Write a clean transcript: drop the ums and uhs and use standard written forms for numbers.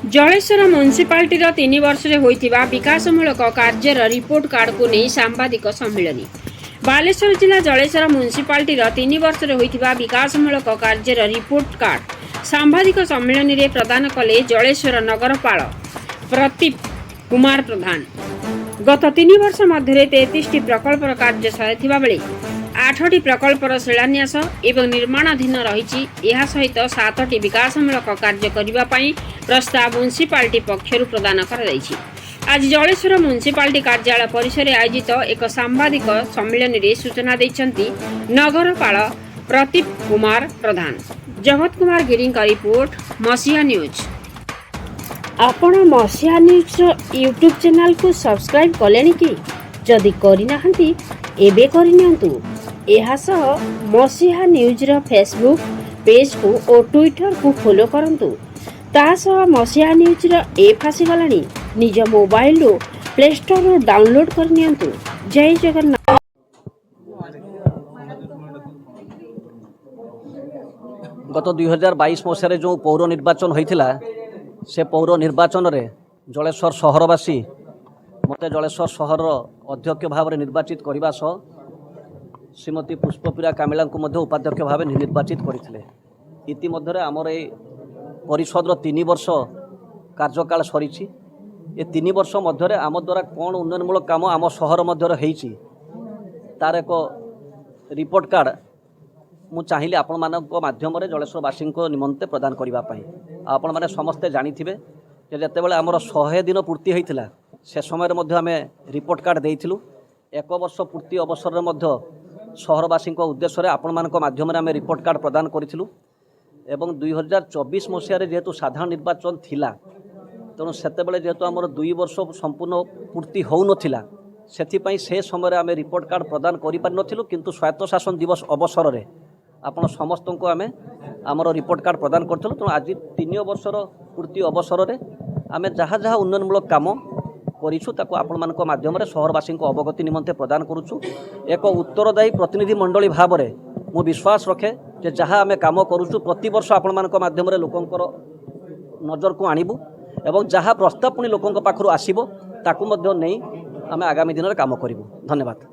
जलेश्वर म्युनिसिपालिटीर 3 वर्ष होइतिबा विकासमूलक career report card को नहीं सांबादिक सम्मिलन। बालेश्वर जिला जलेश्वर म्युनिसिपालिटीर 3 वर्ष होइतिबा विकासमूलक कार्यर रिपोर्ट कार्ड सांबादिक सम्मिलन रे प्रदान कले जलेश्वर नगरपाल प्रदीप कुमार प्रधान। गत 3 वर्ष मध्य 33 प्रकल्प कार्य सरिथिबा बेले 8टी प्रकल्पर शिलान्यास एवं निर्माणाधीन रही। यह सहित 7टी विकासमूलक कार्य करने प्रस्ताव म्युनिसिपालिटी पक्षर प्रदान कर। आज जलेश्वर म्युनिसिपालिटी कार्यालय परिसर में आयोजित एक सांबादिक सम्मेलन में सूचना देते नगरपाल प्रदीप कुमार प्रधान। जगत कुमार गिरी रिपोर्ट मसीहा न्यूज। आपण मसीहा न्यूज यूट्यूब चैनल को सब्सक्राइब कले कि जदि करना एबे करनियंतु। मसीहा न्यूज रो फेसबुक पेज को और ट्विटर को फॉलो करंतु। मसीहा न्यूज रो ऐप आसीगलानी निज मोबाइल रो प्ले स्टोर रो डाउनलोड करनियंतु। जय जगन्नाथ। गत 2022 मसीह जो पौर निर्वाचन होइथिला से पौर निर्वाचन रे जलेश्वर सहरवासी मते जलेश्वर सहर अध्यक्ष भाव निर्वाचित करने सह श्रीमती पुष्पप्रिया कामिला को उपाध्यक्ष भाव निर्वाचित करते। इतिमध्य आमर ये परिषद 3 वर्ष कार्यकाल सरी। ये 3 वर्ष मध्य आम द्वारा कौन उन्नयनमूलक काम आम सहर मध्य तार एक रिपोर्ट कार्ड मु चाहिए आपण माध्यम जलेश्वरवासी निमंते प्रदान करने। आपण मैंने समस्ते जानी जितेबाला आमर 100 दिन पूर्ति होता से समय आम रिपोर्ट कार्ड देइथिलु। 1 वर्ष पूर्ति अवसर में सहरवासी उद्देश्य आपण माध्यम आम रिपोर्ट कार्ड प्रदान करूँ। 2024 मसीह जेहेतु साधारण निर्वाचन थिला तेणु सेतेबेले जेहेतु आमर 2 वर्ष संपूर्ण पूर्ति हो नथिला सेथिपई से समय आम रिपोर्ट कार्ड प्रदान करि नथिलु। किंतु स्वायत्त शासन दिवस अवसर में आपण समस्त को आम आमर रिपोर्ट कार्ड प्रदान करूँ। तेणु आज 3 वर्षर पूर्ति अवसर में आम जहाँ जहाँ उन्नयनमूलक काम करूँ आपण माध्यम सहरवासी अवगति निमंते प्रदान करुचु। एक उत्तरदायी प्रतिनिधि मंडली भाव में मु विश्वास रखे जे जहाँ आम कम करुचु प्रति वर्ष आपण माध्यम लोकंकर नजर को आणबू एवं जहाँ प्रस्ताव पुणी लोकों पाखु आसब ताकू नहीं आम आगामी दिन में काम करूँ। धन्यवाद।